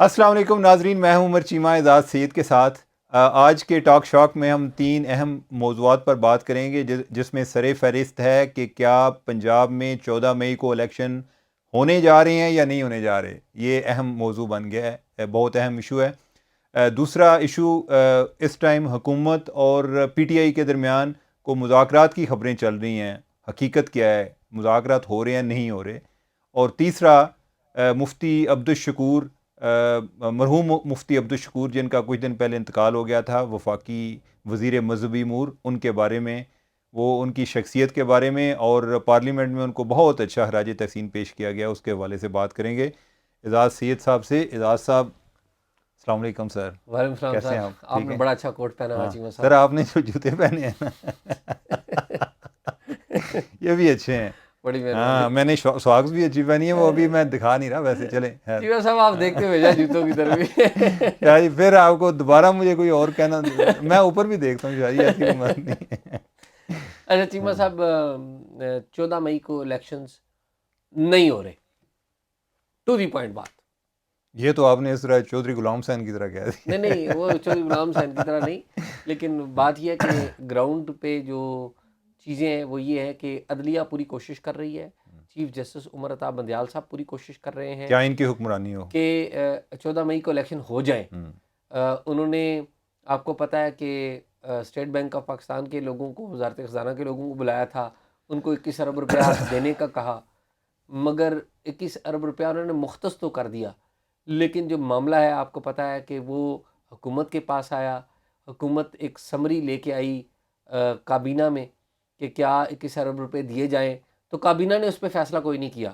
السلام علیکم ناظرین، میں ہوں عمر چیمہ اعزاز سید کے ساتھ۔ آج کے ٹاک شاک میں ہم 3 اہم موضوعات پر بات کریں گے جس میں سر فہرست ہے کہ کیا پنجاب میں 14 مئی کو الیکشن ہونے جا رہے ہیں یا نہیں ہونے جا رہے۔ یہ اہم موضوع بن گیا ہے، بہت اہم ایشو ہے۔ دوسرا ایشو، اس ٹائم حکومت اور پی ٹی آئی کے درمیان کو مذاکرات کی خبریں چل رہی ہیں، حقیقت کیا ہے، مذاکرات ہو رہے ہیں نہیں ہو رہے۔ اور تیسرا، مفتی عبدالشکور، مرحوم مفتی عبدالشکور جن کا کچھ دن پہلے انتقال ہو گیا تھا، وفاقی وزیر مذہبی امور، ان کے بارے میں، وہ ان کی شخصیت کے بارے میں، اور پارلیمنٹ میں ان کو بہت اچھا خراج تحسین پیش کیا گیا، اس کے حوالے سے بات کریں گے اعزاز سید صاحب سے۔ اعزاز صاحب السلام علیکم سر، وعلیکم السلام کیسے سر، ہیں آپ؟ آپ ٹھیک نے ہیں؟ بڑا اچھا کوٹ پہنا ہاں چیمہ سر، صاحب۔ آپ نے جو جوتے پہنے ہیں نا یہ بھی اچھے ہیں۔ بڑی مہربانی ہاں، میں نے سواگس بھی اچھی پہنی ہے، وہ ابھی میں دکھا نہیں رہا، ویسے چلیں خیر۔ چیمہ صاحب، آپ دیکھتے بھیجا جوتوں کی طرف بھی۔ کیا جی، پھر آپ کو دوبارہ مجھے کوئی اور کہنا، میں اوپر بھی دیکھتا ہوں شاید، ایسی کوئی بات نہیں ہے۔ اچھا چیمہ صاحب، 14 مئی کو الیکشنز نہیں ہو رہے، ٹو دی پوائنٹ بات۔ یہ تو آپ نے اس طرح چودھری غلام حسین کی طرح کہہ نہیں دی۔ نہیں، وہ چودھری غلام حسین کی طرح نہیں، لیکن بات یہ ہے کہ گراؤنڈ پہ جو چیزیں ہیں وہ یہ ہے کہ عدلیہ پوری کوشش کر رہی ہے، چیف جسٹس عمر عطا بندیال صاحب پوری کوشش کر رہے ہیں کیا ان کی حکمرانی ہو؟ کہ 14 مئی کو الیکشن ہو جائیں۔ انہوں نے، آپ کو پتہ ہے کہ اسٹیٹ بینک آف پاکستان کے لوگوں کو، وزارت خزانہ کے لوگوں کو بلایا تھا، ان کو 21 ارب روپیہ دینے کا کہا، مگر 21 ارب روپیہ انہوں نے مختص تو کر دیا، لیکن جو معاملہ ہے آپ کو پتہ ہے کہ وہ حکومت کے پاس آیا، حکومت ایک سمری لے کے آئی کابینہ میں کہ کیا 21 ارب روپے دیے جائیں، تو کابینہ نے اس پہ فیصلہ کوئی نہیں کیا۔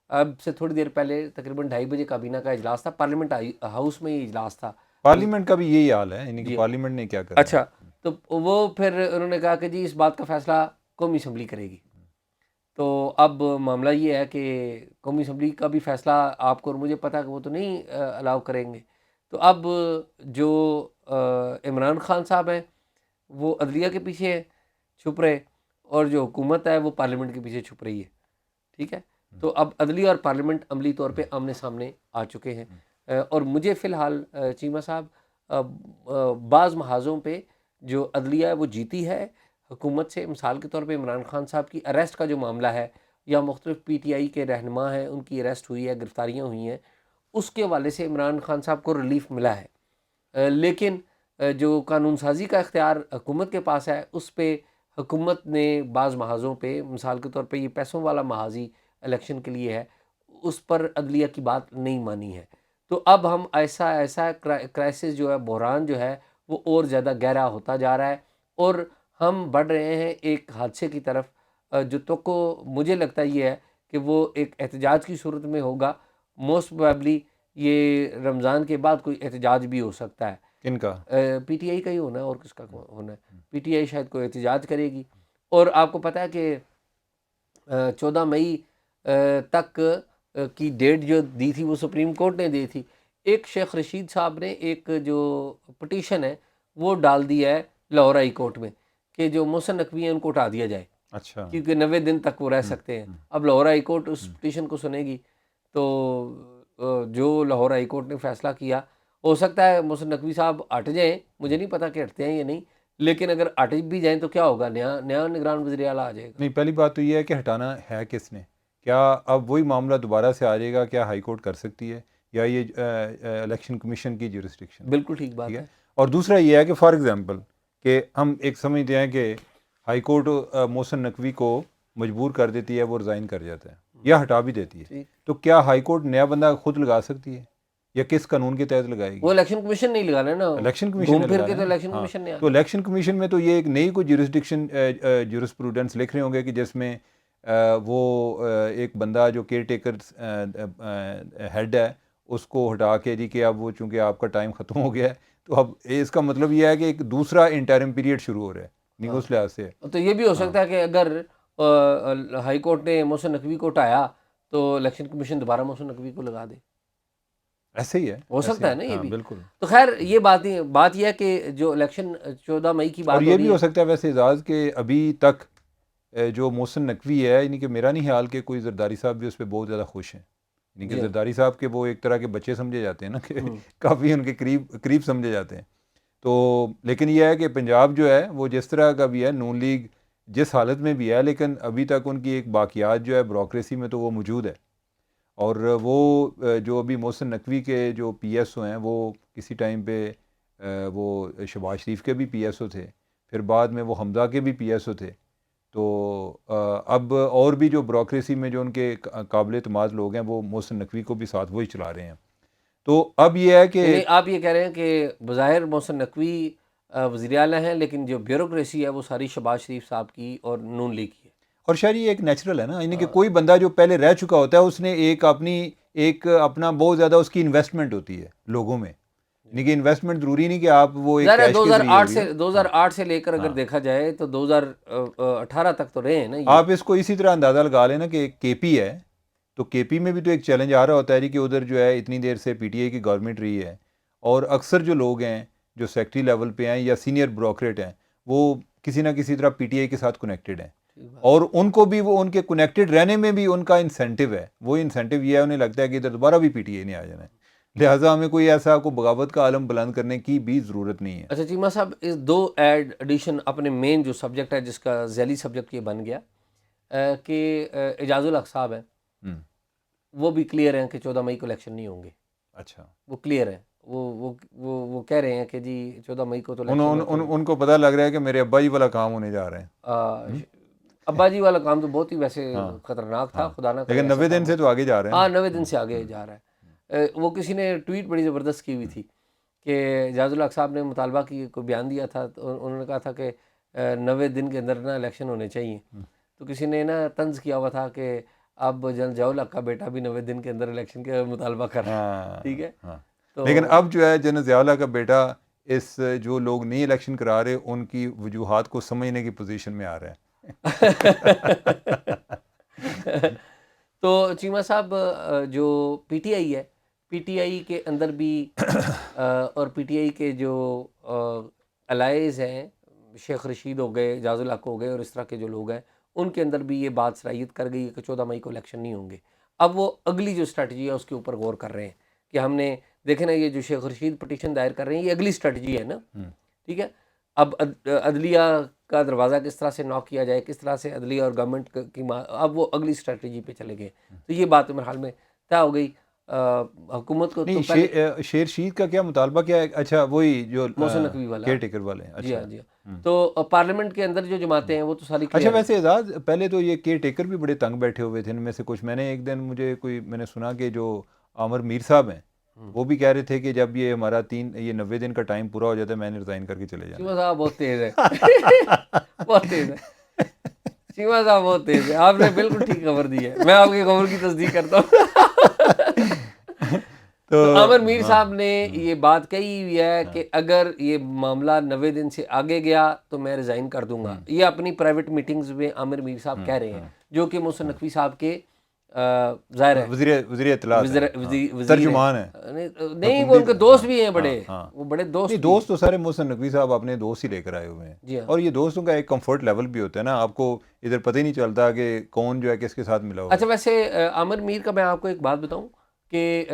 اب سے تھوڑی دیر پہلے تقریباً 2:30 بجے کابینہ کا اجلاس تھا، پارلیمنٹ ہاؤس میں یہ اجلاس تھا۔ پارلیمنٹ کا بھی یہی حال ہے، یعنی کہ جی پارلیمنٹ نے کیا کرنا اچھا، ہے۔ تو وہ پھر انہوں نے کہا کہ جی اس بات کا فیصلہ قومی اسمبلی کرے گی۔ تو اب معاملہ یہ ہے کہ قومی اسمبلی کا بھی فیصلہ آپ کو اور مجھے پتہ ہے کہ وہ تو نہیں الاؤ کریں گے۔ تو اب جو عمران خان صاحب ہیں وہ عدلیہ کے پیچھے چھپ رہے، اور جو حکومت ہے وہ پارلیمنٹ کے پیچھے چھپ رہی ہے، ٹھیک ہے۔ تو اب عدلیہ اور پارلیمنٹ عملی طور پہ آمنے سامنے آ چکے ہیں، اور مجھے فی الحال چیمہ صاحب بعض محاذوں پہ جو عدلیہ ہے وہ جیتی ہے حکومت سے۔ مثال کے طور پہ عمران خان صاحب کی اریسٹ کا جو معاملہ ہے، یا مختلف پی ٹی آئی کے رہنما ہیں ان کی اریسٹ ہوئی ہے، گرفتاریاں ہوئی ہیں، اس کے حوالے سے عمران خان صاحب کو ریلیف ملا ہے، لیکن جو قانون سازی کا اختیار حکومت کے پاس ہے، اس پہ حکومت نے بعض محاذوں پہ، مثال کے طور پہ یہ پیسوں والا محاذی الیکشن کے لیے ہے، اس پر عدلیہ کی بات نہیں مانی ہے۔ تو اب ہم ایسا کرائسس جو ہے، بحران جو ہے، وہ اور زیادہ گہرا ہوتا جا رہا ہے، اور ہم بڑھ رہے ہیں ایک حادثے کی طرف، جو تو کو مجھے لگتا یہ ہے کہ وہ ایک احتجاج کی صورت میں ہوگا۔ موسٹ پروبیبلی یہ رمضان کے بعد کوئی احتجاج بھی ہو سکتا ہے۔ کن کا؟ پی ٹی آئی کا ہی ہونا ہے، اور کس کا ہونا ہے؟ پی ٹی آئی شاید کوئی احتجاج کرے گی، اور آپ کو پتہ ہے کہ 14 مئی تک کی ڈیٹ جو دی تھی وہ سپریم کورٹ نے دی تھی۔ ایک شیخ رشید صاحب نے ایک جو پٹیشن ہے وہ ڈال دی ہے لاہور ہائی کورٹ میں کہ جو محسن نقوی ہیں ان کو اٹھا دیا جائے، اچھا، کیونکہ 90 دن تک وہ رہ سکتے ہیں۔ اب لاہور ہائی کورٹ اس پٹیشن کو سنے گی، تو جو لاہور ہائی کورٹ نے فیصلہ کیا، ہو سکتا ہے محسن نقوی صاحب ہٹ جائیں، مجھے نہیں پتا کہ ہٹتے ہیں یا نہیں، لیکن اگر ہٹ بھی جائیں تو کیا ہوگا، نیا نگران وزیر اعلیٰ آ جائے گا۔ نہیں، پہلی بات تو یہ ہے کہ ہٹانا ہے کس نے؟ کیا اب وہی معاملہ دوبارہ سے آ جائے گا؟ کیا ہائی کورٹ کر سکتی ہے، یا یہ الیکشن کمیشن کی جورسڈکشن ہے؟ بالکل ٹھیک ٹھیک بات ہے۔ ہے۔ اور دوسرا یہ ہے کہ فار ایگزامپل کہ ہم ایک سمجھتے ہیں کہ ہائی کورٹ محسن نقوی کو مجبور کر دیتی ہے، وہ ریزائن کر جاتا ہے یا ہٹا بھی دیتی ہے، ٹھیک، تو کیا ہائی کورٹ نیا بندہ خود لگا سکتی ہے، یا کس قانون کے تحت لگائے گی؟ وہ الیکشن کمیشن نہیں لگانا نا، الیکشن کمیشن گھوم نے پھر لگانا کے ہے تو نا۔ الیکشن ہاں، کمیشن نے تو آنا۔ الیکشن کمیشن میں تو یہ ایک نئی کوئی جورسڈکشن جورس پروڈنس لکھ رہے ہوں گے کہ جس میں وہ ایک بندہ جو کیئر ٹیکر ہیڈ ہے اس کو ہٹا کے جی کہ اب وہ چونکہ آپ کا ٹائم ختم ہو گیا ہے، تو اب اس کا مطلب یہ ہے کہ ایک دوسرا انٹرم پیریڈ شروع ہو رہا ہے، نہیں اس لحاظ سے۔ تو یہ بھی ہو ہاں، سکتا ہے کہ اگر ہائی کورٹ نے محسن نقوی کو ہٹایا تو الیکشن کمیشن دوبارہ محسن نقوی کو لگا دے، ایسے ہی ہے، ہو ایسے سکتا ہے ہی، نا یہ ہاں بھی۔ بالکل۔ تو خیر یہ بات یہ ہے کہ جو الیکشن 14 مئی کی اور بات ہو یہ بھی رہی ہو ہے، سکتا ہے ویسے اعزاز کہ ابھی تک جو محسن نقوی ہے، یعنی کہ میرا نہیں خیال کہ کوئی زرداری صاحب بھی اس پہ بہت زیادہ خوش ہیں، یعنی کہ زرداری صاحب کے وہ ایک طرح کے بچے سمجھے جاتے ہیں نا، کہ کافی ان کے قریب سمجھے جاتے ہیں. تو لیکن یہ ہے کہ پنجاب جو ہے وہ جس طرح کا بھی ہے، نون لیگ جس حالت میں بھی ہے، لیکن ابھی تک ان کی ایک باقیات جو ہے بیوروکریسی میں تو وہ موجود ہے. اور وہ جو ابھی محسن نقوی کے جو پی ایس او ہیں، وہ کسی ٹائم پہ وہ شہباز شریف کے بھی پی ایس او تھے، پھر بعد میں وہ حمزہ کے بھی پی ایس او تھے. تو اب اور بھی جو بیوروکریسی میں جو ان کے قابل اعتماد لوگ ہیں، وہ محسن نقوی کو بھی ساتھ وہی چلا رہے ہیں. تو اب یہ ہے کہ یعنی آپ یہ کہہ رہے ہیں کہ بظاہر محسن نقوی وزیر اعلیٰ ہیں، لیکن جو بیوروکریسی ہے وہ ساری شہباز شریف صاحب کی اور نون لیگ کی ہے. اور شاید یہ ایک نیچرل ہے نا، یعنی کہ کوئی بندہ جو پہلے رہ چکا ہوتا ہے، اس نے ایک اپنا بہت زیادہ اس کی انویسٹمنٹ ہوتی ہے لوگوں میں. یعنی کہ انویسٹمنٹ ضروری نہیں کہ آپ وہ ایک ظاہر ہے کیش کے ذریعے ہوگی. 2008 سے لے کر اگر دیکھا جائے تو 2018 تک تو رہے ہیں نا یہ. آپ اس کو اسی طرح اندازہ لگا لینا کہ کے پی ہے، تو کے پی میں بھی تو ایک چیلنج آ رہا ہوتا ہے کہ ادھر جو ہے اتنی دیر سے پی ٹی آئی کی گورنمنٹ رہی ہے، اور اکثر جو لوگ ہیں جو سیکٹری لیول پہ ہیں یا سینئر بیوروکریٹ ہیں، وہ کسی نہ کسی طرح پی ٹی آئی کے ساتھ کنیکٹڈ ہیں، اور ان کو بھی وہ ان کے کنیکٹڈ رہنے میں بھی ان کا انسینٹیو ہے. وہ انسینٹیو یہ ہے، انہیں لگتا ہے کہ ادھر دوبارہ بھی پی ٹی آئی نہیں آ جانا ہے، لہٰذا ہمیں کوئی ایسا بغاوت کا عالم بلند کرنے کی بھی ضرورت نہیں ہے. اچھا چیمہ صاحب، اس دو ایڈیشن اپنے مین جو سبجیکٹ ہے، جس کا ذیلی سبجیکٹ یہ بن گیا کہ اعجاز الحق صاحب ہیں، وہ بھی کلیئر ہیں کہ 14 مئی کو الیکشن نہیں ہوں گے. اچھا، وہ کلیئر ہیں، وہ کہہ رہے ہیں کہ جی 14 مئی کو تو ان کو پتہ لگ رہا ہے کہ میرے ابا جی والا کام ہونے جا رہے ہیں. ابا جی والا کام تو بہت ہی ویسے خطرناک تھا، خدا نہ کرے. لیکن 90 دن سے تو آگے جا رہے ہیں. ہاں 90 دن سے آگے جا رہا ہے. وہ کسی نے ٹویٹ بڑی زبردست کی ہوئی تھی کہ اعجاز الحق صاحب نے مطالبہ کی کوئی بیان دیا تھا، تو انہوں نے کہا تھا کہ 90 دن کے اندر نا الیکشن ہونے چاہیے. تو کسی نے نا طنز کیا ہوا تھا کہ اب جنرل ضیاء الحق کا بیٹا بھی 90 دن کے اندر الیکشن کا مطالبہ کر رہا ہے. ٹھیک ہے، لیکن اب جو ہے جنرل ضیاء الحق کا بیٹا اس جو لوگ نہیں الیکشن کرا رہے ان کی وجوہات کو سمجھنے کی پوزیشن میں آ رہا ہے. تو چیمہ صاحب، جو پی ٹی آئی ہے، پی ٹی آئی کے اندر بھی اور پی ٹی آئی کے جو الائز ہیں، شیخ رشید ہو گئے، اعجاز الحق ہو گئے، اور اس طرح کے جو لوگ ہیں، ان کے اندر بھی یہ بات صلاحیت کر گئی ہے کہ 14 مئی کو الیکشن نہیں ہوں گے. اب وہ اگلی جو اسٹریٹجی ہے اس کے اوپر غور کر رہے ہیں کہ ہم نے دیکھیں نا، یہ جو شیخ رشید پٹیشن دائر کر رہے ہیں، یہ اگلی اسٹریٹجی ہے نا. ٹھیک ہے، اب عدلیہ کا دروازہ کس طرح سے ناک کیا جائے، کس طرح سے عدلیہ اور گورنمنٹ کی اب وہ اگلی اسٹریٹجی پہ چلے گئے. تو یہ بات میرے حال میں طے ہو گئی. حکومت کو نہیں، شیر شید کا کیا مطالبہ کیا ہے؟ اچھا، وہی جو محسن نقوی والا کیئر ٹیکر والے. جی ہاں، جی ہاں. تو پارلیمنٹ کے اندر جو جماعتیں ہیں وہ تو ساری اچھا، ویسے اعزاز پہلے تو یہ کیئر ٹیکر بھی بڑے تنگ بیٹھے ہوئے تھے. ان میں سے کچھ میں نے ایک دن میں نے سنا کہ جو عامر میر صاحب ہیں وہ بھی کہہ رہے تھے کہ جب یہ ہمارا 90 دن کا ٹائم پورا ہو جاتا ہے میں نے ریزائن کر کے چلے جانا. چیمہ صاحب بہت تیز ہے، بہت تیز ہے. چیمہ صاحب بہت تیز ہے. آپ نے بالکل ٹھیک خبر دی ہے، میں آپ کی خبر کی تصدیق کرتا ہوں. تو عامر میر صاحب نے یہ بات کہی ہوئی ہے کہ اگر یہ معاملہ 90 دن سے آگے گیا تو میں ریزائن کر دوں گا. یہ اپنی پرائیویٹ میٹنگز میں عامر میر صاحب کہہ رہے ہیں، جو کہ محسن نقوی صاحب کے ظاہر ہے وزیر اطلاعات ترجمان ہیں. نہیں، وہ ان کے دوست بھی ہیں بڑے، وہ بڑے دوست تو سارے محسن نقوی صاحب اپنے دوست ہی لے کر آئے ہوئے ہیں. اور یہ دوستوں کا ایک کمفرٹ لیول بھی ہوتا ہے نا، آپ کو ادھر پتہ ہی نہیں چلتا کہ کون جو ہے کس کے ساتھ ملا ہوا. اچھا، ویسے عامر میر کا میں آپ کو ایک بات بتاؤں کہ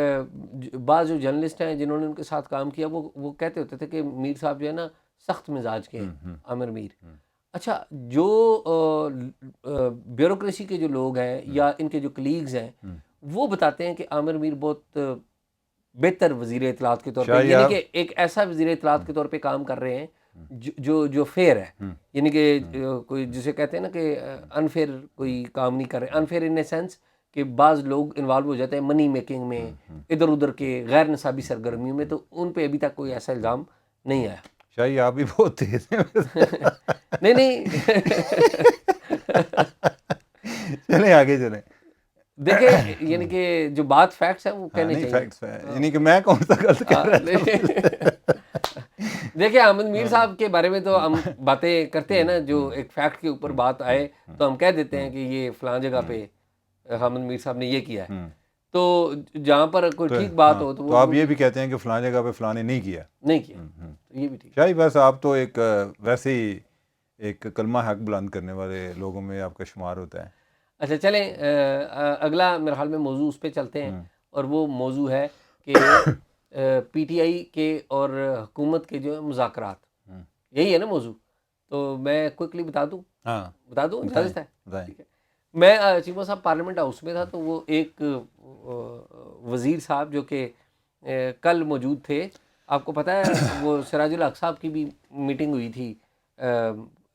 بعض جو جرنلسٹ ہیں جنہوں نے ان کے ساتھ کام کیا، وہ کہتے ہوتے تھے کہ میر صاحب جو ہے نا سخت مزاج کے ہیں، عامر میر. اچھا، جو بیوروکریسی کے جو لوگ ہیں یا ان کے جو کلیگز ہیں، وہ بتاتے ہیں کہ عامر میر بہت بہتر وزیر اطلاعات کے طور پہ، یعنی کہ ایک ایسا وزیر اطلاعات کے طور پہ کام کر رہے ہیں جو فیئر ہے. یعنی کہ کوئی جسے کہتے ہیں نا کہ انفیئر کوئی کام نہیں کر رہے. انفیئر ان اے سینس کہ بعض لوگ انوالو ہو جاتے ہیں منی میکنگ میں، ادھر ادھر کے غیر نصابی سرگرمیوں میں، تو ان پہ ابھی تک کوئی ایسا الزام نہیں آیا. شاہی آپ بھی بہت تیز ہیں. نہیں چلیں آگے چلیں. دیکھیں، یعنی کہ جو بات فیکٹس ہیں وہ کہنے چاہیے، یعنی کہ میں کون سا غلط کہہ رہا تھا. دیکھیں، احمد میر صاحب کے بارے میں تو ہم باتیں کرتے ہیں نا، جو ایک فیکٹ کے اوپر بات آئے تو ہم کہہ دیتے ہیں کہ یہ فلاں جگہ پہ احمد میر صاحب نے یہ کیا ہے. تو جہاں پر کوئی ٹھیک بات ہو تو آپ یہ بھی کہتے ہیں کہ فلاں جگہ پہ فلاں نے نہیں کیا. یہ بھی ٹھیک. شاہی بس آپ تو ویسے ہی ایک کلمہ حق بلند کرنے والے لوگوں میں آپ کا شمار ہوتا ہے. اچھا چلیں اگلا میرے خیال میں موضوع اس پہ چلتے ہیں، اور وہ موضوع ہے کہ پی ٹی آئی کے اور حکومت کے جو مذاکرات، یہی ہے نا موضوع. تو میں کوئکلی بتا دوں، بتا دوں اجازت ہے؟ ٹھیک ہے. میں چیمہ صاحب پارلیمنٹ ہاؤس میں تھا، تو وہ ایک وزیر صاحب جو کہ کل موجود تھے، آپ کو پتہ ہے وہ سراج الحق صاحب کی بھی میٹنگ ہوئی تھی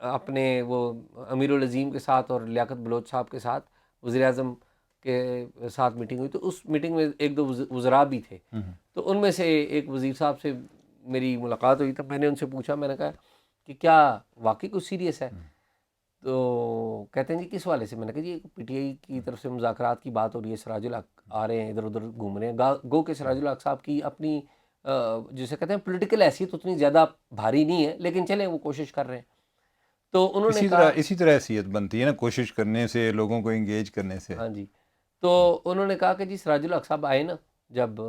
اپنے وہ امیر العظیم کے ساتھ اور لیاقت بلوچ صاحب کے ساتھ، وزیر اعظم کے ساتھ میٹنگ ہوئی، تو اس میٹنگ میں ایک دو وزراء بھی تھے. تو ان میں سے ایک وزیر صاحب سے میری ملاقات ہوئی، تو میں نے ان سے پوچھا، میں نے کہا کہ کیا واقعی کچھ سیریس ہے؟ تو کہتے ہیں جی کس والے سے؟ میں نے کہا جی پی ٹی آئی کی طرف سے مذاکرات کی بات ہو رہی ہے، سراج الحق آ رہے ہیں، ادھر ادھر گھوم رہے ہیں. گو کہ سراج الحق صاحب کی اپنی جسے کہتے ہیں پولیٹیکل حیثیت اتنی زیادہ بھاری نہیں ہے، لیکن چلیں وہ کوشش کر رہے ہیں. تو انہوں نے کہا اسی طرح حیثیت بنتی ہے نا، کوشش کرنے سے، لوگوں کو انگیج کرنے سے. ہاں جی. تو انہوں نے کہا کہ جی سراج الحق صاحب آئے نا جب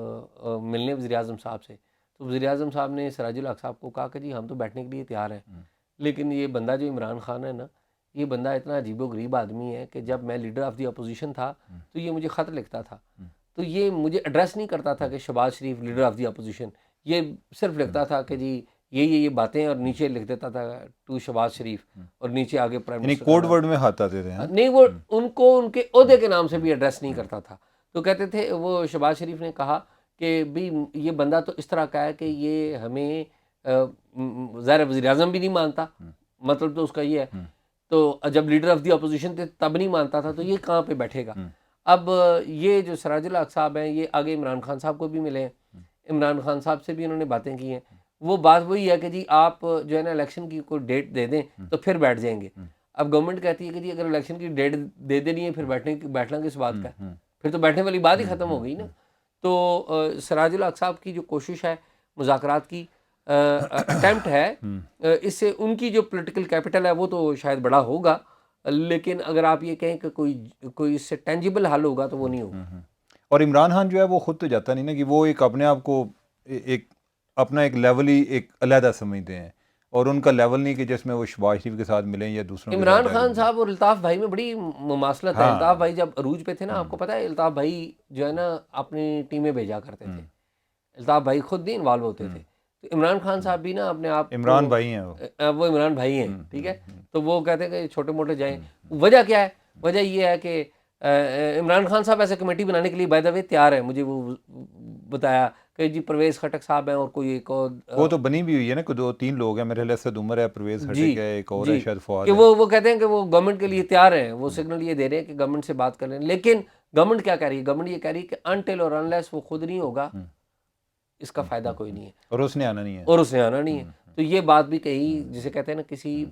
ملنے وزیر اعظم صاحب سے، تو وزیر اعظم صاحب نے سراج الحق صاحب کو کہا کہ جی ہم تو بیٹھنے کے لیے تیار ہیں، لیکن یہ بندہ جو عمران خان ہے نا، یہ بندہ اتنا عجیب و غریب آدمی ہے کہ جب میں لیڈر آف دی اپوزیشن تھا تو یہ مجھے خط لکھتا تھا، تو یہ مجھے ایڈریس نہیں کرتا تھا کہ شہباز شریف لیڈر آف دی اپوزیشن، یہ صرف لکھتا تھا کہ جی یہ باتیں، اور نیچے لکھ دیتا تھا ٹو شہباز شریف، اور نیچے آگے پرائم یعنی منسٹر کوڈ ورڈ میں ہاتھ آتے تھے. نہیں، وہ ان کو ان کے عہدے کے نام سے بھی ایڈریس نہیں کرتا تھا. تو کہتے تھے، وہ شہباز شریف نے کہا کہ بھی یہ بندہ تو اس طرح کا ہے کہ یہ ہمیں ظاہر وزیر اعظم بھی نہیں مانتا، مطلب تو اس کا یہ ہے، تو جب لیڈر آف دی اپوزیشن تھے تب نہیں مانتا تھا، تو یہ کہاں پہ بیٹھے گا. اب یہ جو سراج الحق صاحب ہیں، یہ آگے عمران خان صاحب کو بھی ملے ہیں، عمران خان صاحب سے بھی انہوں نے باتیں کی ہیں. وہ بات وہی ہے کہ جی آپ جو ہے نا الیکشن کی کوئی ڈیٹ دے دیں تو پھر بیٹھ جائیں گے. اب گورنمنٹ کہتی ہے کہ جی اگر الیکشن کی ڈیٹ دے دینی ہے پھر بیٹھنا کس بات کا ہے، پھر تو بیٹھنے والی بات ہی ختم ہو گئی نا. تو سراج الحق صاحب کی جو کوشش ہے مذاکرات کی، اٹیمپٹ ہے، اس سے ان کی جو پولیٹیکل کیپٹل ہے وہ تو شاید بڑا ہوگا، لیکن اگر آپ یہ کہیں کہ کوئی اس سے ٹینجیبل حل ہوگا تو وہ نہیں ہوگا. اور عمران خان جو ہے وہ خود تو جاتا نہیں نا، کہ وہ ایک اپنے آپ کو ایک اپنا ایک لیول ہی ایک علیحدہ سمجھتے ہیں، اور ان کا لیول نہیں کہ جس میں وہ شہباز شریف کے ساتھ ملیں یا دوسروں کے عمران ساتھ خان صاحب اور الطاف بھائی میں بڑی مماثلت ہے. الطاف بھائی جب عروج پہ تھے نا، آپ کو پتہ ہے الطاف بھائی جو ہے نا اپنی ٹیمیں بھیجا کرتے تھے، الطاف بھائی خود نہیں انوالو ہوتے تھے. تو عمران خان صاحب بھی نا اپنے آپ عمران بھائی ہیں وہ عمران بھائی ہیں، ٹھیک ہے. تو وہ کہتے ہیں کہ چھوٹے موٹے جائیں. وجہ کیا ہے؟ وجہ یہ ہے کہ عمران خان صاحب ایسے کمیٹی بنانے کے لیے بائی دا وے تیار ہے. مجھے وہ بتایا کہ جی پرویز خٹک صاحب ہیں اور کوئی ایک اور وہ تو بنی بھی ہوئی ہے نا، کوئی 2-3 لوگ ہیں میرے خیال، اسد عمر ہے، پرویز خٹک ہے، ایک اور ہے شاید فواد کہ ہے. وہ کہتے ہیں کہ وہ گورنمنٹ کے لیے تیار ہیں، وہ سگنل یہ دے رہے ہیں کہ گورنمنٹ سے بات کر لیں. لیکن گورنمنٹ کیا کہہ رہی ہے؟ گورنمنٹ یہ کہہ رہی ہے کہ انٹل اور انلیس وہ خود نہیں ہوگا اس کا فائدہ کوئی نہیں ہے، اور اس نے آنا نہیں ہے، اور اس نے آنا نہیں ہے. تو یہ بات بھی کہیں جسے کہتے ہیں نا کسی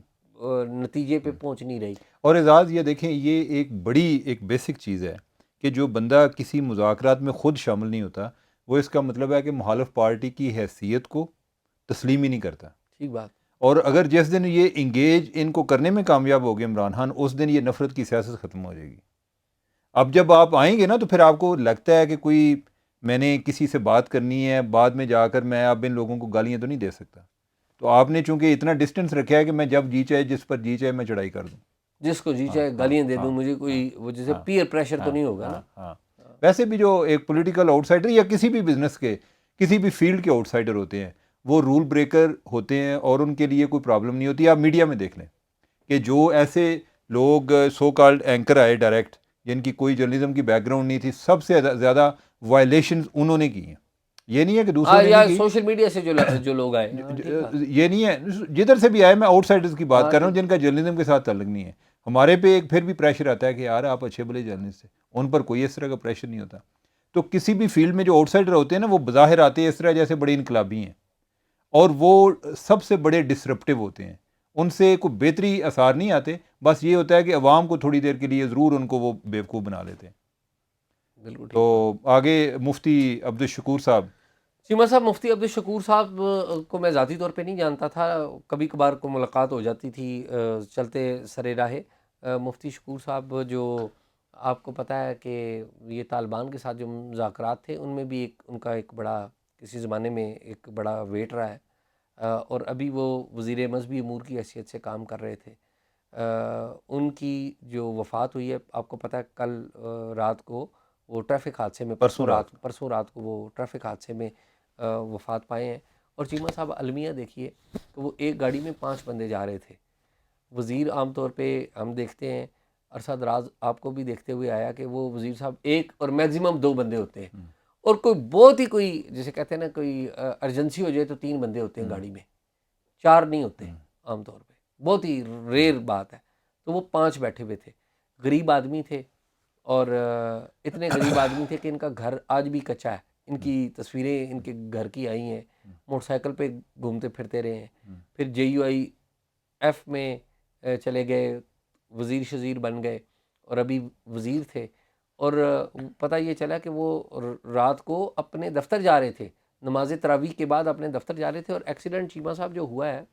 نتیجے پہ پہنچ نہیں رہی. اور اعزاز یہ دیکھیں، یہ ایک بڑی ایک بیسک چیز ہے کہ جو بندہ کسی مذاکرات میں خود شامل نہیں ہوتا، وہ اس کا مطلب ہے کہ مخالف پارٹی کی حیثیت کو تسلیم ہی نہیں کرتا. ٹھیک بات. اور اگر جس دن یہ انگیج ان کو کرنے میں کامیاب ہو گئے عمران خان، اس دن یہ نفرت کی سیاست ختم ہو جائے گی. اب جب آپ آئیں گے نا تو پھر آپ کو لگتا ہے کہ کوئی میں نے کسی سے بات کرنی ہے، بعد میں جا کر میں اب ان لوگوں کو گالیاں تو نہیں دے سکتا. تو آپ نے چونکہ اتنا ڈسٹینس رکھا ہے کہ میں جب جی چاہے جس پر جی چاہے میں چڑھائی کر دوں، جس کو جی چاہے گالیاں دے دوں، مجھے کوئی وہ جیسے پیئر پریشر تو نہیں ہوگا نا. ویسے بھی جو ایک پولیٹیکل آؤٹ سائڈر یا کسی بھی بزنس کے کسی بھی فیلڈ کے آؤٹ سائڈر ہوتے ہیں، وہ رول بریکر ہوتے ہیں اور ان کے لیے کوئی پرابلم نہیں ہوتی. آپ میڈیا میں دیکھ لیں کہ جو ایسے لوگ سو کالڈ اینکر آئے ڈائریکٹ، جن کی کوئی جرنلزم کی بیک گراؤنڈ نہیں تھی، سب سے زیادہ وائلیشنز انہوں نے کی ہیں. یہ نہیں ہے کہ دوسروں نے یا نہیں کی، سوشل میڈیا سے جو لوگ آئے. یہ نہیں ہے جدھر سے بھی آئے، میں آؤٹ سائڈرز کی بات کر رہا ہوں جن کا جرنلزم کے ساتھ تعلق نہیں ہے. ہمارے پہ ایک پھر بھی پریشر آتا ہے کہ یار آپ اچھے بھلے جرنلسٹ ہیں، ان پر کوئی اس طرح کا پریشر نہیں ہوتا. تو کسی بھی فیلڈ میں جو آؤٹ سائڈر ہوتے ہیں نا، وہ بظاہر آتے ہیں اس طرح جیسے بڑے انقلابی ہیں، اور وہ سب سے بڑے ڈسرپٹیو ہوتے ہیں. ان سے کوئی بہتری اثار نہیں آتے، بس یہ ہوتا ہے کہ عوام کو تھوڑی دیر کے لیے ضرور ان کو وہ بیوقوف بنا لیتے ہیں. بالکل. تو آگے مفتی عبدالشکور صاحب. چیمہ صاحب، مفتی عبدالشکور صاحب کو میں ذاتی طور پہ نہیں جانتا تھا، کبھی کبھار کو ملاقات ہو جاتی تھی چلتے سرے راہ. مفتی شکور صاحب جو آپ کو پتہ ہے کہ یہ طالبان کے ساتھ جو مذاکرات تھے ان میں بھی ان کا ایک بڑا کسی زمانے میں ایک بڑا ویٹ رہا ہے، اور ابھی وہ وزیر مذہبی امور کی حیثیت سے کام کر رہے تھے. ان کی جو وفات ہوئی ہے، آپ کو پتہ ہے کل رات کو وہ ٹریفک حادثے میں، پرسوں رات کو وہ ٹریفک حادثے میں وفات پائے ہیں۔ اور چیمہ صاحب المیہ دیکھیے کہ وہ ایک گاڑی میں 5 بندے جا رہے تھے۔ وزیر عام طور پہ ہم دیکھتے ہیں، عرصہ دراز آپ کو بھی دیکھتے ہوئے آیا کہ وہ وزیر صاحب ایک اور میگزیمم 2 بندے ہوتے ہیں، اور کوئی بہت ہی کوئی جیسے کہتے ہیں نا کوئی ارجنسی ہو جائے تو 3 بندے ہوتے ہیں گاڑی میں، 4 نہیں ہوتے عام طور پہ، بہت ہی ریئر بات ہے۔ تو وہ 5 بیٹھے ہوئے تھے، غریب آدمی تھے، اور اتنے غریب آدمی تھے کہ ان کا گھر آج بھی کچا ہے۔ ان کی تصویریں ان کے گھر کی آئی ہیں، موٹر سائیکل پہ گھومتے پھرتے رہے ہیں، پھر JUIF میں چلے گئے، وزیر شزیر بن گئے، اور ابھی وزیر تھے۔ اور پتہ یہ چلا کہ وہ رات کو اپنے دفتر جا رہے تھے، نماز تراویح کے بعد اپنے دفتر جا رہے تھے، اور ایکسیڈنٹ چیمہ صاحب جو ہوا ہے،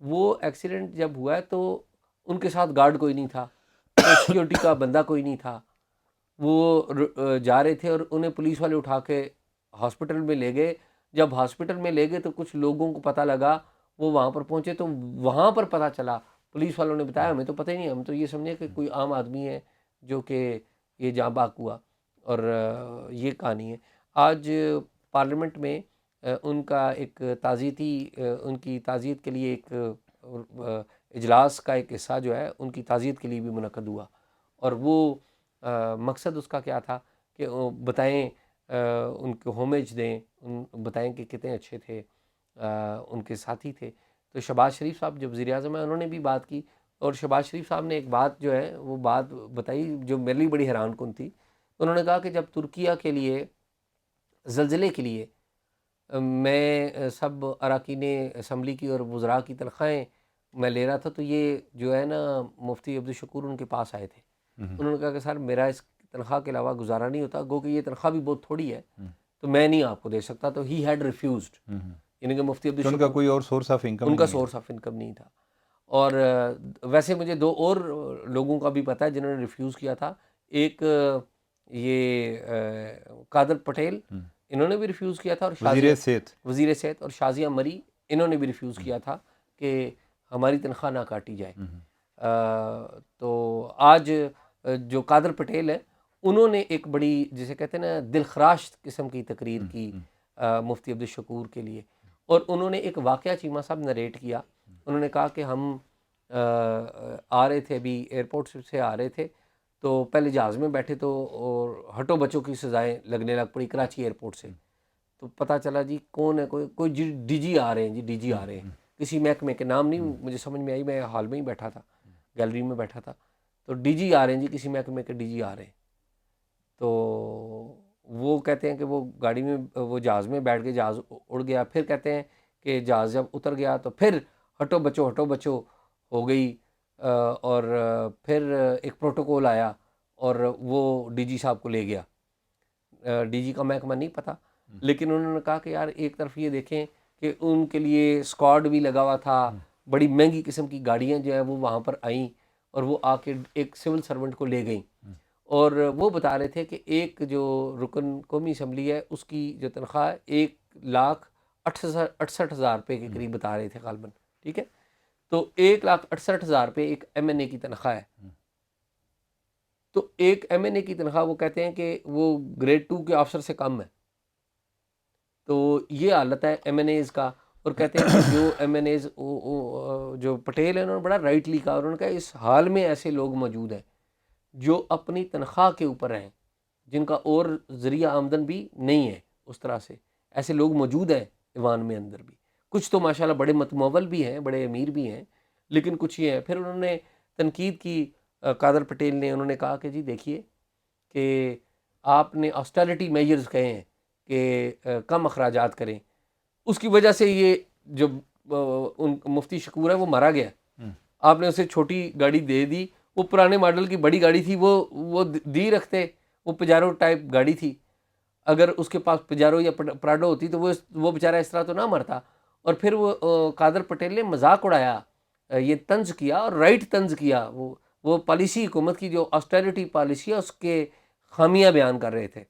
وہ ایکسیڈنٹ جب ہوا ہے تو ان کے ساتھ گارڈ کوئی نہیں تھا، سیکیورٹی کا بندہ کوئی نہیں تھا، وہ جا رہے تھے اور انہیں پولیس والے اٹھا کے ہاسپٹل میں لے گئے۔ جب ہاسپٹل میں لے گئے تو کچھ لوگوں کو پتہ لگا، وہ وہاں پر پہنچے تو وہاں پر پتہ چلا، پولیس والوں نے بتایا، ہمیں تو پتہ ہی نہیں، ہم تو یہ سمجھے کہ کوئی عام آدمی ہے جو کہ یہ جاں بحق ہوا، اور یہ کہانی ہے۔ آج پارلیمنٹ میں ان کا ایک تعزیتی ان کی تعزیت کے لیے ایک اجلاس کا ایک حصہ جو ہے ان کی تعزیت کے لیے بھی منعقد ہوا، اور وہ مقصد اس کا کیا تھا کہ بتائیں، ان کو ہومیج دیں، بتائیں کہ کتنے اچھے تھے، ان کے ساتھی تھے۔ تو شہباز شریف صاحب جو وزیر اعظم ہیں، انہوں نے بھی بات کی، اور شہباز شریف صاحب نے ایک بات جو ہے وہ بات بتائی جو میرے لیے بڑی حیران کن تھی۔ انہوں نے کہا کہ جب ترکیہ کے لیے زلزلے کے لیے میں سب اراکین اسمبلی کی اور وزراء کی تنخواہیں میں لے رہا تھا، تو یہ جو ہے نا مفتی عبدالشکور ان کے پاس آئے تھے۔ انہوں نے کہا کہ سر میرا اس تنخواہ کے علاوہ گزارا نہیں ہوتا، گو کہ یہ تنخواہ بھی بہت تھوڑی ہے، تو میں نہیں آپ کو دے سکتا۔ تو ہی ہیڈ ریفیوزڈ، یعنی کہ مفتی عبدالشکور ان کا کوئی اور سورس آف انکم ان کا سورس آف انکم نہیں تھا۔ اور ویسے مجھے 2 اور لوگوں کا بھی پتہ ہے جنہوں نے ریفیوز کیا تھا، ایک یہ قادر پٹیل، انہوں نے بھی ریفیوز کیا تھا، اور وزیر صحت اور شازیہ مری، انہوں نے بھی ریفیوز کیا تھا کہ ہماری تنخواہ نہ کاٹی جائے۔ تو آج جو قادر پٹیل ہے، انہوں نے ایک بڑی جسے کہتے ہیں نا دل خراش قسم کی تقریر کی مفتی عبدالشکور کے لیے، اور انہوں نے ایک واقعہ چیمہ صاحب نریٹ کیا۔ انہوں نے کہا کہ ہم آ رہے تھے، ابھی ایئرپورٹ سے آ رہے تھے، تو پہلے جہاز میں بیٹھے تو اور ہٹو بچوں کی سزائیں لگنے لگ پڑی کراچی ایئرپورٹ سے۔ تو پتہ چلا جی کون ہے، کوئی ڈی جی آ رہے ہیں، جی ڈی جی آ رہے ہیں، کسی محکمے کے نام نہیں مجھے سمجھ میں آئی، میں ہال میں ہی بیٹھا تھا، گیلری میں بیٹھا تھا، تو ڈی جی آ رہے ہیں جی، کسی محکمے کے ڈی جی آ رہے ہیں۔ تو وہ کہتے ہیں کہ وہ گاڑی میں وہ جہاز میں بیٹھ کے جہاز اڑ گیا، پھر کہتے ہیں کہ جہاز جب اتر گیا تو پھر ہٹو بچو ہو گئی، اور پھر ایک پروٹوکول آیا اور وہ ڈی جی صاحب کو لے گیا۔ ڈی جی کا محکمہ نہیں پتہ، لیکن انہوں نے کہا کہ یار ایک طرف یہ دیکھیں کہ ان کے لیے اسکواڈ بھی لگا ہوا تھا، بڑی مہنگی قسم کی گاڑیاں جو ہیں وہ وہاں پر آئیں، اور وہ آ کے ایک سول سرونٹ کو لے گئیں، اور وہ بتا رہے تھے کہ ایک جو رکن قومی اسمبلی ہے اس کی جو تنخواہ 1,68,000 روپے کے قریب بتا رہے تھے غالباً، ٹھیک ہے، تو 1,68,000 روپے ایک MNA کی تنخواہ ہے۔ تو ایک MNA کی تنخواہ وہ کہتے ہیں کہ وہ گریڈ 2 کے آفسر سے کم ہے۔ تو یہ حالت ہے MNAs کا، اور کہتے ہیں کہ جو MNAs جو پٹیل ہیں انہوں نے بڑا رائٹلی کہا، انہوں نے کہا اس حال میں ایسے لوگ موجود ہیں جو اپنی تنخواہ کے اوپر ہیں، جن کا اور ذریعہ آمدن بھی نہیں ہے اس طرح سے، ایسے لوگ موجود ہیں ایوان میں اندر بھی، کچھ تو ماشاءاللہ بڑے متمول بھی ہیں، بڑے امیر بھی ہیں، لیکن کچھ یہ ہیں۔ پھر انہوں نے تنقید کی قادر پٹیل نے، انہوں نے کہا کہ جی دیکھیے کہ آپ نے آسٹیلٹی میجرز کہے ہیں کہ کم اخراجات کریں، اس کی وجہ سے یہ جو مفتی شکور ہے وہ مارا گیا، آپ نے اسے چھوٹی گاڑی دے دی، وہ پرانے ماڈل کی بڑی گاڑی تھی، وہ دی رکھتے، وہ پجارو ٹائپ گاڑی تھی، اگر اس کے پاس پجارو یا پراڈو ہوتی تو وہ بیچارہ اس طرح تو نہ مرتا۔ اور پھر وہ قادر پٹیل نے مذاق اڑایا، یہ طنز کیا اور رائٹ طنز کیا، وہ پالیسی حکومت کی جو آسٹیلٹی پالیسی ہے اس کے خامیاں بیان کر رہے تھے۔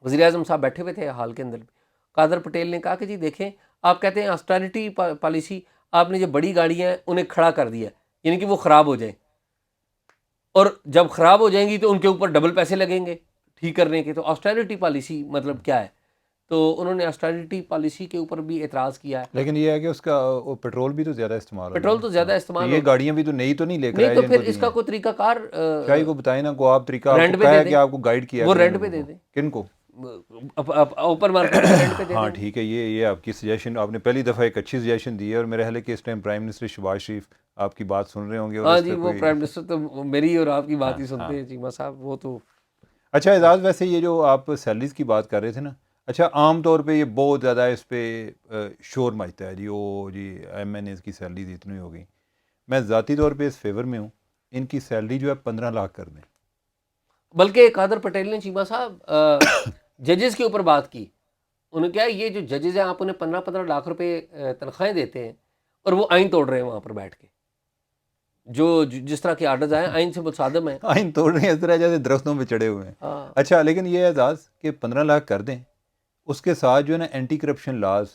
وزیر اعظم صاحب بیٹھے ہوئے تھے حال کے اندر، قادر پٹیل نے کہا کہ جی دیکھیں آپ کہتے ہیں آسٹیلٹی پالیسی، آپ نے جو بڑی گاڑیاں ہیں انہیں کھڑا کر دیا، یعنی کہ وہ خراب ہو جائیں، اور جب خراب ہو جائیں گی تو ان کے اوپر ڈبل پیسے لگیں گے ٹھیک کرنے کے. تو آسٹیرٹی پالیسی مطلب کیا ہے؟ تو انہوں نے آسٹیرٹی پالیسی کے اوپر بھی اعتراض کیا ہے. لیکن یہ ہے کہ اس کا پیٹرول بھی تو زیادہ استعمال ہونا پیٹرول تو زیادہ تو استعمال یہ ہونا، گاڑیاں بھی تو نئی تو نہیں لے کر نہیں آئے تو جن پھر کو اس دی کا ہیں. کوئی طریقہ کار شاہی کو بتائیں نا، کو آپ طریقہ آپ رینٹ کو پہ کہا دے ہے دیں، کہ آپ کو گائیڈ کیا وہ کریں رینٹ پہ لوگوں دے کو. دیں، کن کو؟ اوپن مارکیٹ میں رینٹ پہ دے ہاں دیں. ٹھیک ہے، یہ آپ کی سجیشن، آپ نے پہلی دفعہ ایک اچھی سجیشن دی ہے، اور میرے خیال ہے کہ اس ٹائم پرائم منسٹر شہباز شریف آپ کی بات سن رہے ہوں گے اور ہاں اس جی، پہ وہ کوئی پرائم منسٹر تو میری اور آپ کی بات ہاں ہی ہاں. سنتے ہیں چیمہ صاحب. وہ تو اچھا اعزاز، ویسے یہ جو آپ سیلریز کی بات کر رہے تھے نا، اچھا عام طور پہ یہ بہت زیادہ اس پہ شور مچتا ہے جی، او جی ایم این ایز کی سیلریز اتنی ہو گئی. میں ذاتی طور پہ اس فیور میں ہوں، ان کی سیلری جو ہے 15 لاکھ کر دیں. بلکہ قادر پٹیل نے چیمہ صاحب ججز کے اوپر بات کی. انہوں نے کہا یہ جو ججز ہیں آپ انہیں 15 لاکھ روپے تنخواہیں دیتے ہیں اور وہ آئین توڑ رہے ہیں وہاں پر بیٹھ کے. جو جس طرح کے آرڈرز آئے آئین سے متصادم ہیں. آئین توڑ رہے ہیں اس طرح جیسے درختوں پہ چڑھے ہوئے ہیں. ہاں اچھا لیکن یہ اعزاز کہ 15 لاکھ کر دیں، اس کے ساتھ جو ہے نا اینٹی کرپشن لاز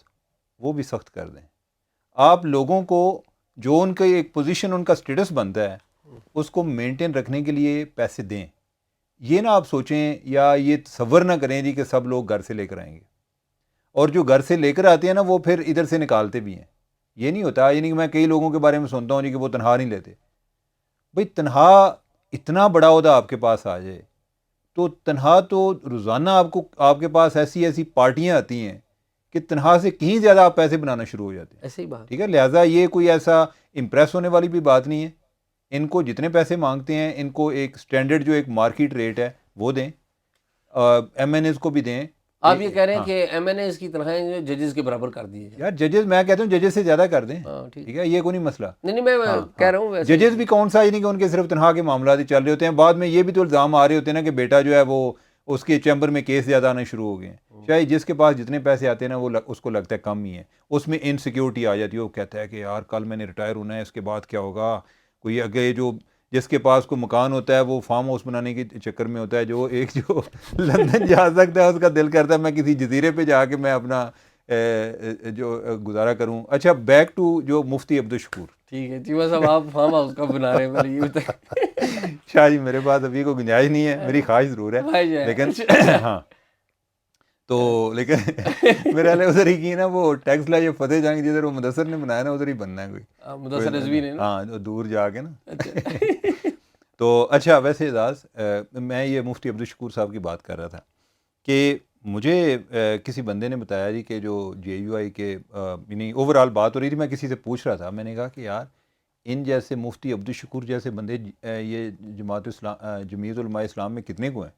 وہ بھی سخت کر دیں. آپ لوگوں کو جو ان کا ایک پوزیشن، ان کا سٹیٹس بنتا ہے، اس کو مینٹین رکھنے کے لیے پیسے دیں. یہ نہ آپ سوچیں یا یہ تصور نہ کریں جی کہ سب لوگ گھر سے لے کر آئیں گے، اور جو گھر سے لے کر آتے ہیں نا وہ پھر ادھر سے نکالتے بھی ہیں. یہ نہیں ہوتا. یعنی کہ میں کئی لوگوں کے بارے میں سنتا ہوں جی کہ وہ تنخواہ نہیں لیتے. بھئی تنخواہ اتنا بڑا عہدہ آپ کے پاس آ جائے تو تنخواہ تو روزانہ آپ کے پاس ایسی پارٹیاں آتی ہیں کہ تنخواہ سے کہیں زیادہ آپ پیسے بنانا شروع ہو جاتے ہیں. ایسے ہی بات. ٹھیک ہے، لہٰذا یہ کوئی ایسا امپریس ہونے والی بھی بات نہیں ہے. ان کو جتنے پیسے مانگتے ہیں ان کو ایک سٹینڈرڈ جو ایک مارکیٹ ریٹ ہے وہ دیں، ایم این ایز کو بھی دیں. آپ یہ کہہ رہے ہیں ہاں کہ ایم این ایز کی تنخواہیں ججز کے برابر کر دیے جائیں. یار ججز، میں کہتا ہوں ججز سے زیادہ کر دیں. ہاں ٹھیک ٹھیک ہے، یہ کوئی نہیں مسئلہ. نہیں میں ہاں کہہ ہاں، رہا ہوں ویسے ججز بھی کون سا، یعنی کہ ان کے صرف تنخواہ کے معاملات ہی چل رہے ہوتے ہیں. بعد میں یہ بھی تو الزام آ رہے ہوتے ہیں نا کہ بیٹا جو ہے وہ اس کے چیمبر میں کیس زیادہ آنے شروع ہو گئے ہیں. چاہے جس کے پاس جتنے پیسے آتے ہیں نا وہ اس کو لگتا ہے کم ہی ہے. اس میں انسیکیورٹی آ جاتی ہے. وہ کہتا ہے کہ یار کل میں نے ریٹائر ہونا ہے، اس کے بعد کیا ہوگا. کوئی آگے جو جس کے پاس کوئی مکان ہوتا ہے وہ فارم ہاؤس بنانے کے چکر میں ہوتا ہے. جو لندن جا سکتا ہے اس کا دل کرتا ہے میں کسی جزیرے پہ جا کے میں اپنا جو گزارا کروں. اچھا بیک ٹو جو مفتی عبدالشکور. ٹھیک ہے چیمہ صاحب، آپ فارم ہاؤس کا بنا رہے ہیں پہلے یہ بتائیں. شاہ جی میرے پاس ابھی کوئی گنجائش نہیں ہے، میری خواہش ضرور ہے لیکن ہاں تو لیکن میرے والے ادھر ہی کی نا وہ ٹیکس لا یہ فتح جنگ جدھر وہ مدثر نے بنایا نا ادھر ہی بننا ہے کوئی مدثر رضوی نے نا. ہاں دور جا کے نا. تو اچھا ویسے اعزاز، میں یہ مفتی عبدالشکور صاحب کی بات کر رہا تھا کہ مجھے کسی بندے نے بتایا جی کہ جو جے یو آئی کے یعنی اوور آل بات ہو رہی تھی، میں کسی سے پوچھ رہا تھا. میں نے کہا کہ یار ان جیسے مفتی عبدالشکور جیسے بندے یہ جمعیت علماء اسلام میں کتنے کو ہیں؟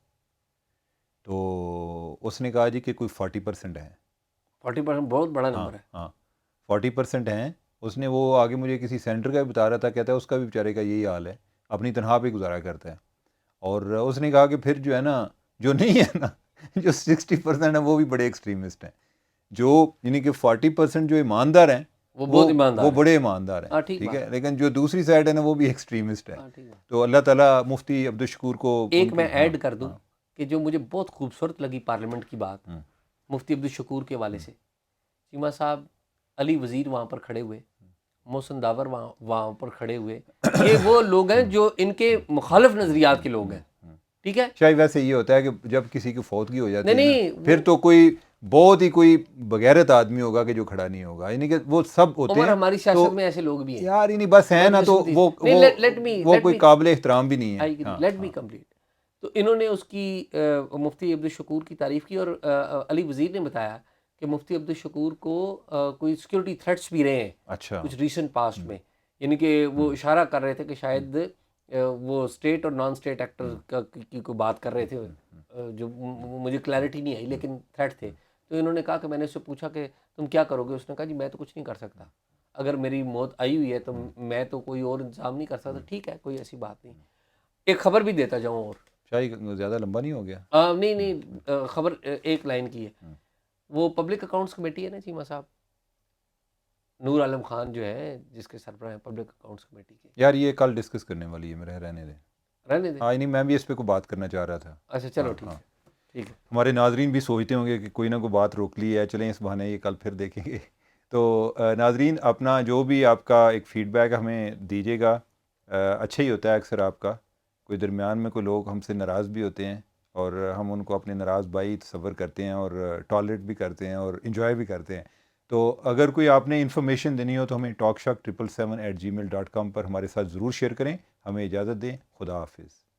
تو اس نے کہا جی کہ کوئی 40% ہیں. 40% بہت بڑا ہاں نمبر ہے. ہاں 40% ہیں. اس نے وہ آگے مجھے کسی سینٹر کا بھی بتا رہا تھا، کہتا ہے اس کا بھی بیچارے کا یہی حال ہے، اپنی تنخواہ پہ گزارا کرتا ہے. اور اس نے کہا کہ پھر جو ہے نا جو نہیں ہے نا جو 60% ہیں وہ بھی بڑے ایکسٹریمسٹ ہیں. جو یعنی کہ 40% جو ایماندار ہیں وہ بہت ایماندار وہ ہے. بڑے ایماندار ہیں. ہاں ٹھیک ٹھیک ہے، بات. لیکن جو دوسری سائڈ ہے نا وہ بھی ایکسٹریمسٹ ہے. ہاں ٹھیک بات. تو اللہ تعالیٰ مفتی عبدالشکور کو ایک میں ایڈ کر دوں کہ جو مجھے بہت خوبصورت لگی پارلیمنٹ کی بات مفتی عبدالشکور کے حوالے سے. چیمہ صاحب علی وزیر وہاں پر کھڑے ہوئے، محسن داور وہاں پر کھڑے ہوئے. یہ وہ لوگ ہیں جو ان کے مخالف نظریات کے لوگ ہیں. ٹھیک ہے، شاید ویسے یہ ہوتا ہے کہ جب کسی کی فوتگی ہو جاتی ہے نہیں نا پھر تو کوئی بہت ہی کوئی بغیرت آدمی ہوگا کہ جو کھڑا نہیں ہوگا. یعنی کہ وہ سب ہوتے عمر ہیں. ہماری سیاست میں ایسے لوگ بھی ہیں یار یعنی بس ہیں نا تو وہ کوئی قابل احترام بھی نہیں ہے. Let me complete. تو انہوں نے اس کی مفتی عبدالشکور کی تعریف کی، اور علی وزیر نے بتایا کہ مفتی عبدالشکور کو کوئی سیکورٹی تھریٹس بھی رہے ہیں اچھا کچھ ریسنٹ پاسٹ میں. یعنی کہ وہ اشارہ کر رہے تھے کہ شاید وہ اسٹیٹ اور نان اسٹیٹ ایکٹر کی کوئی بات کر رہے تھے، جو مجھے کلیئرٹی نہیں آئی لیکن تھریٹ تھے. تو انہوں نے کہا کہ میں نے اس سے پوچھا کہ تم کیا کرو گے. اس نے کہا جی میں تو کچھ نہیں کر سکتا، اگر میری موت آئی ہوئی ہے تو میں تو کوئی اور انتظام نہیں کر سکتا. ٹھیک ہے، کوئی ایسی بات نہیں. ایک خبر بھی دیتا جاؤں اور شاید زیادہ لمبا نہیں ہو گیا. نہیں خبر ایک لائن کی ہے. وہ پبلک اکاؤنٹس کمیٹی ہے نا چیمہ صاحب، نور عالم خان جو ہے جس کے سربراہ ہیں پبلک اکاؤنٹس کمیٹی کے. یار یہ کل ڈسکس کرنے والی ہے، میرے رہنے دیں. ہاں نہیں میں بھی اس پہ کوئی بات کرنا چاہ رہا تھا. اچھا چلو ٹھیک ہے. ٹھیک ہے، ہمارے ناظرین بھی سوچتے ہوں گے کہ کوئی نہ کوئی بات روک لی ہے، چلیں اس بہانے یہ کل پھر دیکھیں گے. تو ناظرین اپنا جو بھی آپ کا ایک فیڈ بیک ہمیں دیجیے گا اچھا ہی ہوتا ہے اکثر آپ کا، کوئی درمیان میں کوئی لوگ ہم سے ناراض بھی ہوتے ہیں اور ہم ان کو اپنے ناراض بائی تصور کرتے ہیں اور ٹالریٹ بھی کرتے ہیں اور انجوائے بھی کرتے ہیں. تو اگر کوئی آپ نے انفارمیشن دینی ہو تو ہمیں talkshock777@gmail.com پر ہمارے ساتھ ضرور شیئر کریں. ہمیں اجازت دیں. خدا حافظ.